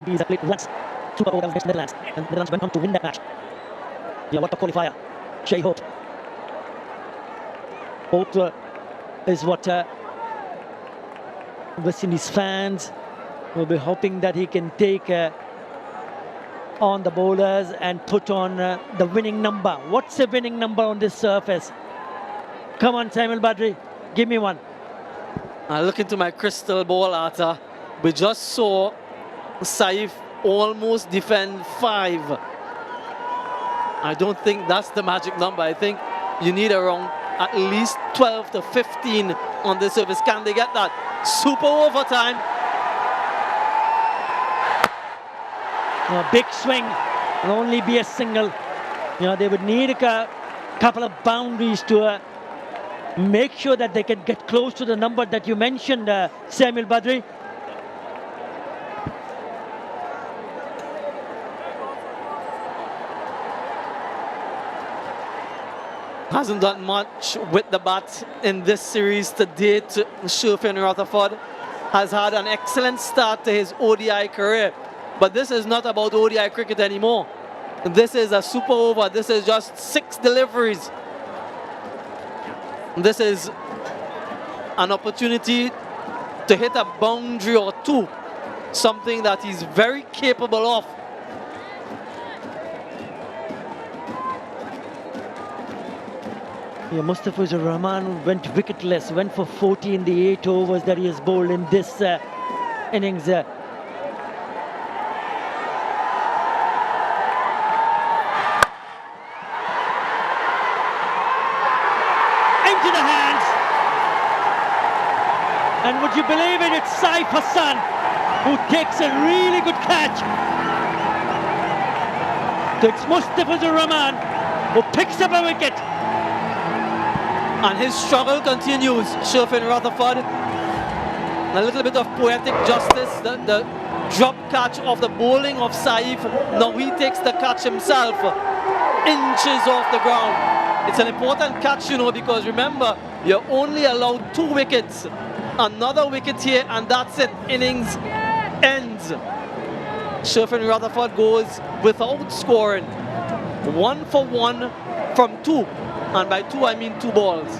He's played once Super Bowl against Netherlands, and Netherlands went on to win that match. Yeah, what a qualifier. Shea Hope. Hope is what West Indies fans will be hoping that he can take on the bowlers and put on the winning number. What's the winning number on this surface? Come on, Samuel Badri, give me one. I look into my crystal ball, Arta. We just saw Saif almost defend 5. I don't think that's the magic number. I think you need around at least 12 to 15 on this service. Can they get that? Super overtime. A big swing will only be a single. You know, they would need a couple of boundaries to make sure that they can get close to the number that you mentioned, Samuel Badri. Hasn't done much with the bat in this series to date. Sherfin Rutherford has had an excellent start to his ODI career. But this is not about ODI cricket anymore. This is a super over. This is just 6 deliveries. This is an opportunity to hit a boundary or 2. Something that he's very capable of. Yeah, Mustafizur Rahman went wicketless, went for 40 in the 8 overs that he has bowled in this innings. Into the hands. And would you believe it, it's Saif Hassan who takes a really good catch. So it's Mustafizur Rahman who picks up a wicket. And his struggle continues. Sherfin Rutherford. A little bit of poetic justice. The drop catch of the bowling of Saif. Now he takes the catch himself. Inches off the ground. It's an important catch, you know, because remember, you're only allowed 2 wickets. Another wicket here, and that's it. Innings ends. Sherfin Rutherford goes without scoring. 1 for 1 from 2. And by 2, I mean 2 balls.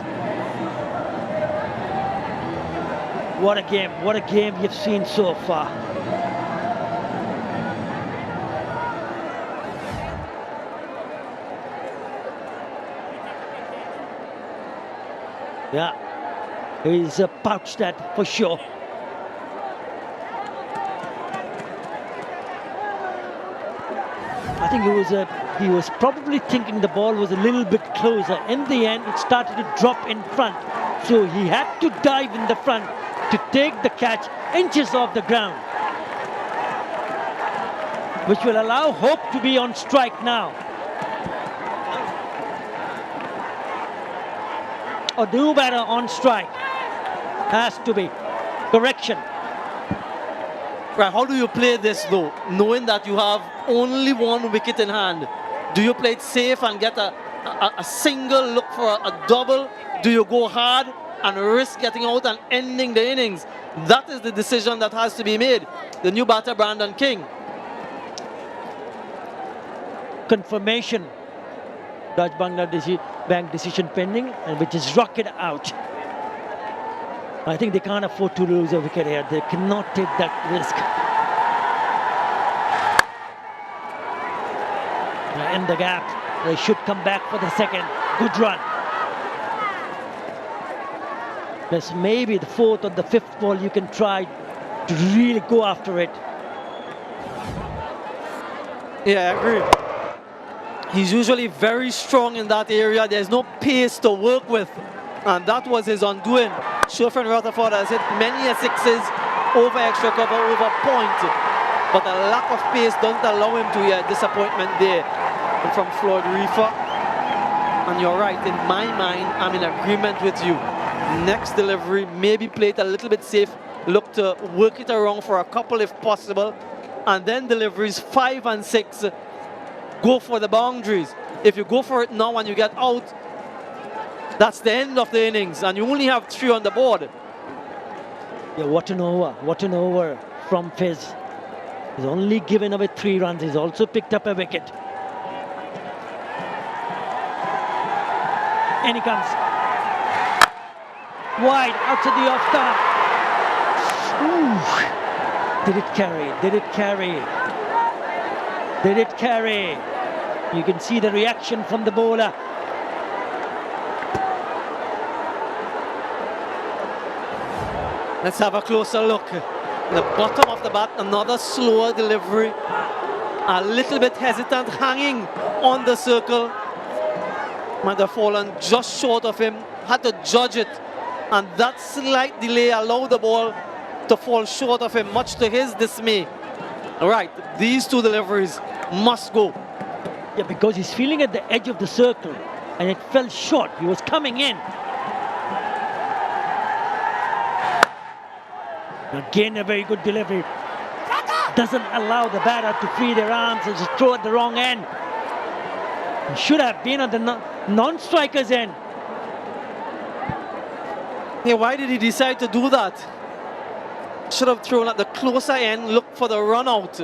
What a game you've seen so far. Yeah, he's pouched that for sure. I think he was probably thinking the ball was a little bit closer. In the end, it started to drop in front. So he had to dive in the front to take the catch inches off the ground, which will allow Hope to be on strike now. Or do better on strike. Has to be. Correction. Right, how do you play this though, knowing that you have only 1 wicket in hand? Do you play it safe and get a single, look for a double? Do you go hard and risk getting out and ending the innings? That is the decision that has to be made. The new batter, Brandon King. Confirmation. Dutch Bangladeshi Bank decision pending, and which is rocket out. I think they can't afford to lose a wicket here. They cannot take that risk. In the gap, they should come back for the second. Good run. There's maybe the 4th or the 5th ball you can try to really go after it. Yeah, I agree. He's usually very strong in that area. There's no pace to work with, and that was his undoing. Sherfin Rutherford has hit many 6s over extra cover, over point, but a lack of pace doesn't allow him to get disappointment there. And from Floyd Reefer, and you're right, in my mind, I'm in agreement with you. Next delivery, maybe play it a little bit safe, look to work it around for a couple if possible, and then deliveries 5 and 6, go for the boundaries. If you go for it now and you get out, that's the end of the innings, and you only have 3 on the board. Yeah, what an over from Fizz. He's only given away 3 runs. He's also picked up a wicket. And he comes. Wide, out to the off stump. Did it carry? Did it carry? Did it carry? You can see the reaction from the bowler. Let's have a closer look. The bottom of the bat, another slower delivery. A little bit hesitant, hanging on the circle. Might have fallen just short of him. Had to judge it. And that slight delay allowed the ball to fall short of him, much to his dismay. All right, these 2 deliveries must go. Yeah, because he's feeling at the edge of the circle and it fell short. He was coming in. Again, a very good delivery. Doesn't allow the batter to free their arms and just throw at the wrong end. He should have been on the non-striker's end. Yeah, why did he decide to do that? Should have thrown at the closer end, look for the run out.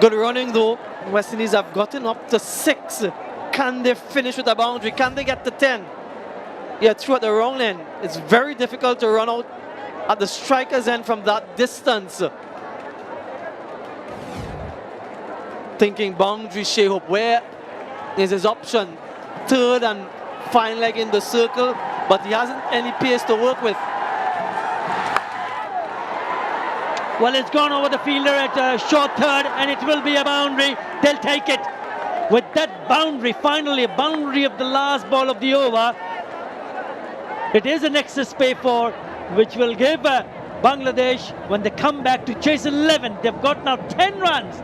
Good running though. West Indies have gotten up to 6. Can they finish with a boundary? Can they get to 10? Yeah, through at the wrong end. It's very difficult to run out at the striker's end from that distance. Thinking boundary, Shai-Hope, where is his option? 3rd and fine leg in the circle, but he hasn't any pace to work with. Well, it's gone over the fielder at short 3rd, and it will be a boundary. They'll take it. With that boundary, finally a boundary of the last ball of the over, it is an excess pay for, which will give Bangladesh, when they come back to chase 11, they've got now 10 runs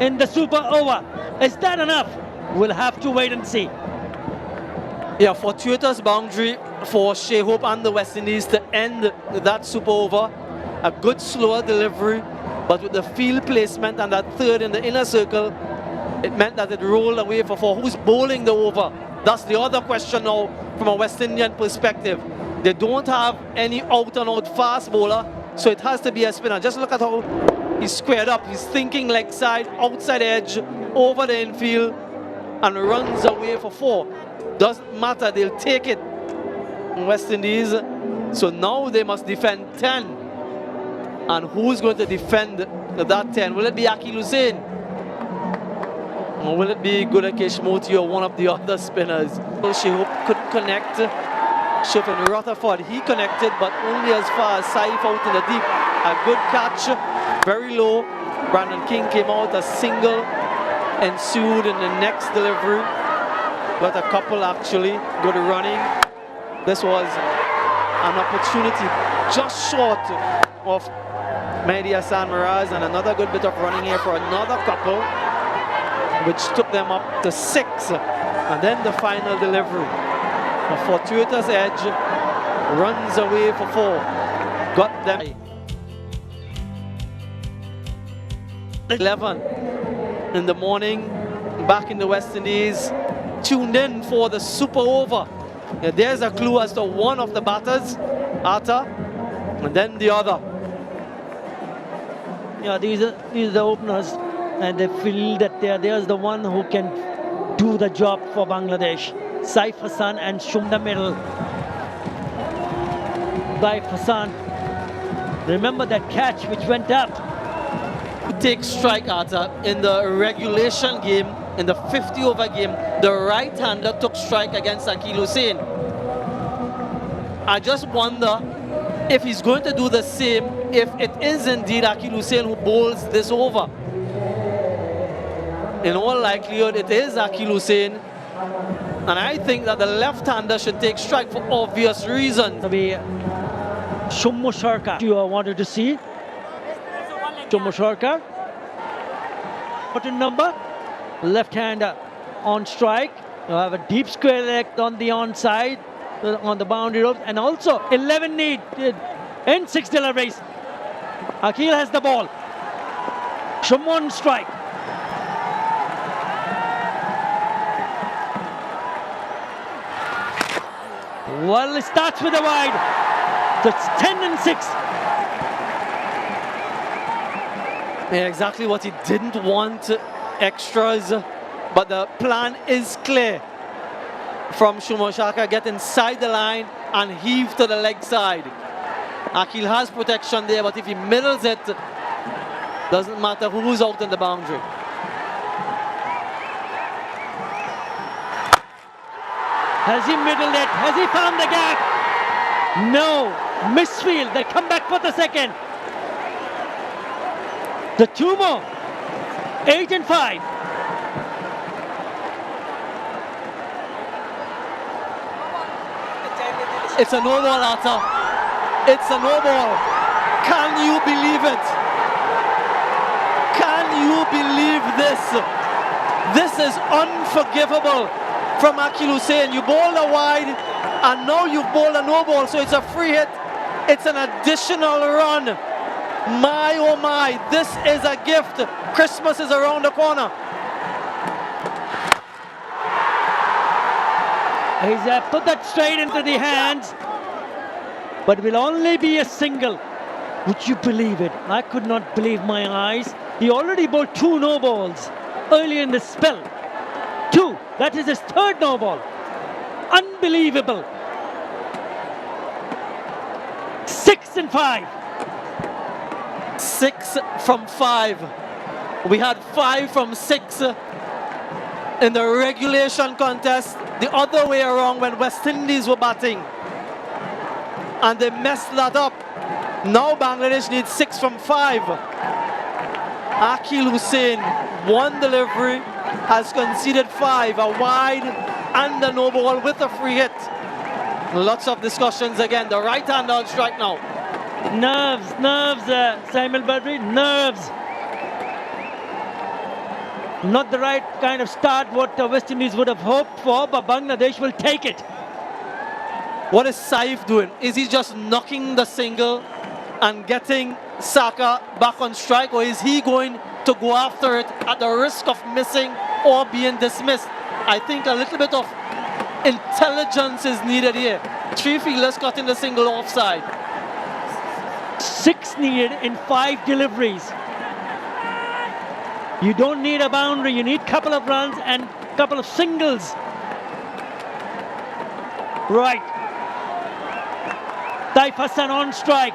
in the super over. Is that enough? We'll have to wait and see. Yeah, fortuitous boundary for Shai-Hope and the West Indies to end that super over. A good slower delivery, but with the field placement and that 3rd in the inner circle, it meant that it rolled away for 4. Who's bowling the over? That's the other question now from a West Indian perspective. They don't have any out-and-out fast bowler, so it has to be a spinner. Just look at how he's squared up. He's thinking leg side, outside edge, over the infield, and runs away for 4. Doesn't matter, they'll take it. West Indies. So now they must defend 10. And who's going to defend that 10? Will it be Akeal Hosein? Or will it be Gudakesh Motie or one of the other spinners? Shai-Hope couldn't connect. Shifin Rutherford, he connected, but only as far as Saif out in the deep. A good catch, very low. Brandon King came out, a single ensued in the next delivery. Got a couple actually, good running. This was an opportunity just short of Mehdi Hassan Miraz, and another good bit of running here for another couple, which took them up to 6. And then the final delivery. A fortuitous edge, runs away for 4. Got them 11 in the morning, back in the West Indies, tuned in for the super over. Yeah, there's a clue as to one of the batters, Atta, and then the other. Yeah, these are the openers, and they feel that there's the one who can do the job for Bangladesh. Saif Hassan and Shumda middle. Saif Hassan, remember that catch which went up? Take strike, Atta. In the regulation game, in the 50 over game, the right-hander took strike against Akeal Hosein. I just wonder if he's going to do the same if it is indeed Akeal Hosein who bowls this over. In all likelihood, it is Akeal Hosein. And I think that the left-hander should take strike for obvious reasons. Maybe Shummu Sharkar you wanted to see. Shummu Sharkar. Button number. Left-hander on strike. You have a deep square leg on the onside, on the boundary ropes, and also 11 need in 6 deliveries. Akeal has the ball. Shummu on strike. Well, it starts with a wide. So it's 10 and 6. Yeah, exactly what he didn't want, extras, but the plan is clear. From Shomo Shaka, get inside the line and heave to the leg side. Akil has protection there, but if he middles it, doesn't matter who's out in the boundary. Has he middled it? Has he found the gap? No. Misfield. They come back for the second. The two more. 8 and 5. It's a no ball, Atta. It's a no ball. Can you believe it? Can you believe this? This is unforgivable from Akil Hussain. You bowled a wide and now you bowled a no ball, so it's a free hit. It's an additional run. My oh my, this is a gift. Christmas is around the corner. He's put that straight into the hands, but will only be a single. Would you believe it? I could not believe my eyes. He already bowled 2 no balls earlier in the spell. 2. That is his 3rd no ball. Unbelievable. 6 and 5. 6 from 5. We had 5 from 6 in the regulation contest. The other way around when West Indies were batting. And they messed that up. Now Bangladesh needs 6 from 5. Akil Hussain, 1 delivery, has conceded 5, a wide and a no ball with a free hit. Lots of discussions again. The right hand on strike now. Nerves, Samuel Badri, nerves. Not the right kind of start what West Indies would have hoped for, but Bangladesh will take it. What is Saif doing? Is he just knocking the single and getting Saka back on strike, or is he going to go after it at the risk of missing or being dismissed? I think a little bit of intelligence is needed here. 3 fielders cutting the single offside. 6 needed in 5 deliveries. You don't need a boundary, you need a couple of runs and a couple of singles. Right. Taif Hassan on strike.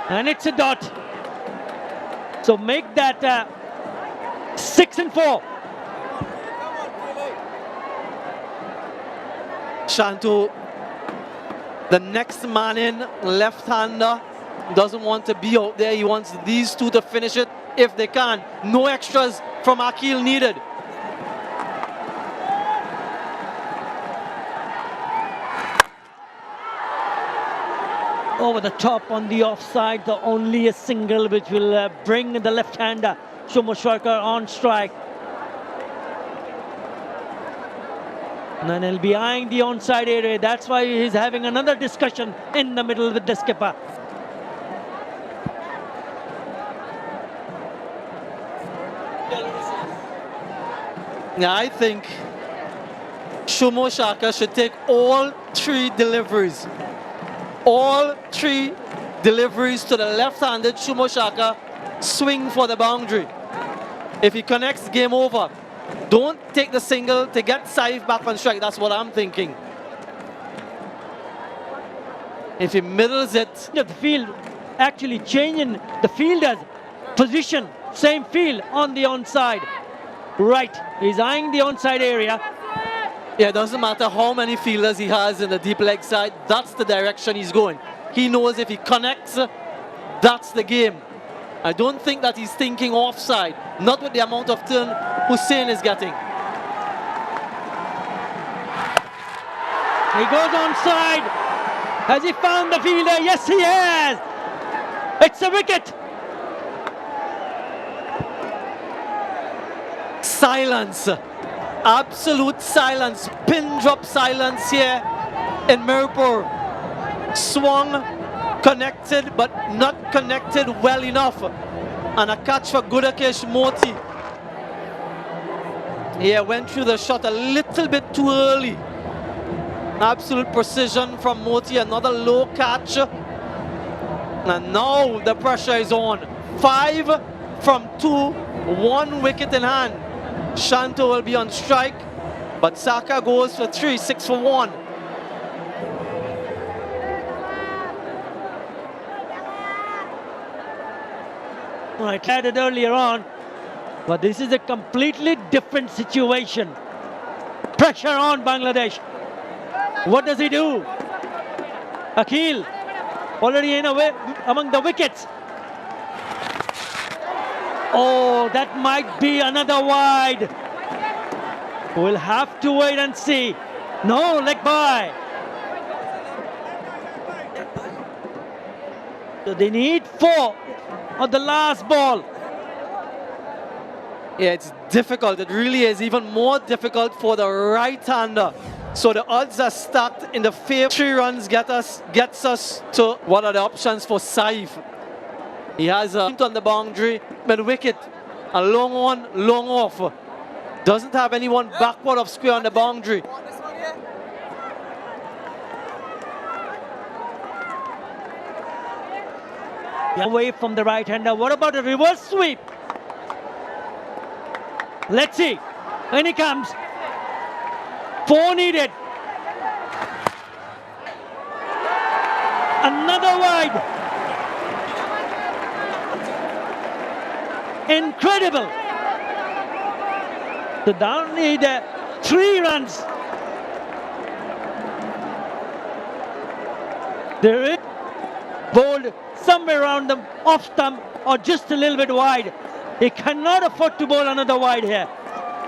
And it's a dot. So make that 6 and 4. Shantu, the next man in, left-hander, doesn't want to be out there. He wants these two to finish it if they can. No extras from Akil needed. Over the top on the offside, the only a single which will bring the left-hander Shomo Shaka on strike. And then he'll be eyeing the onside area. That's why he's having another discussion in the middle with the skipper. Yeah, I think Shomo Shaka should take all 3 deliveries. All 3 deliveries to the left-handed Shomo Shaka, swing for the boundary. If he connects, game over. Don't take the single to get Saif back on strike. That's what I'm thinking. If he middles it. The field actually changing the fielder's position. Same field on the onside. Right, he's eyeing the onside area. Yeah, it doesn't matter how many fielders he has in the deep leg side. That's the direction he's going. He knows if he connects, that's the game. I don't think that he's thinking offside. Not with the amount of turn Hussain is getting. He goes onside. Has he found the fielder? Yes, he has. It's a wicket. Silence. Absolute silence. Pin drop silence here in Mirpur. Swung, connected, but not connected well enough. And a catch for Gudakesh Moti. Yeah, went through the shot a little bit too early. Absolute precision from Moti. Another low catch. And now the pressure is on. 5 from 2, 1 wicket in hand. Shanto will be on strike, but Saka goes for 3, 6 for 1. I tried it earlier on, but this is a completely different situation. Pressure on Bangladesh. What does he do? Akhil, already in a way among the wickets. Oh, that might be another wide. We'll have to wait and see. No, leg by. So they need 4 on the last ball. Yeah, it's difficult. It really is even more difficult for the right-hander. So the odds are stacked in the favor. 3 runs gets us to what are the options for Saif. He has a point on the boundary, mid-wicket, a long on, long off. Doesn't have anyone backward of square on the boundary. Away from the right-hander. What about a reverse sweep? Let's see. When he comes. 4 needed. Another wide. Incredible. So down need 3 runs. There is bowled somewhere around the off stump or just a little bit wide. He cannot afford to bowl another wide here.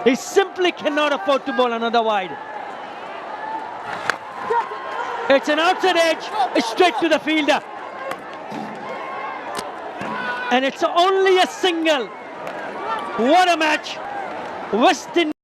He simply cannot afford to bowl another wide. It's an outside edge, straight to the fielder. And it's only a single. What a match. West Indies.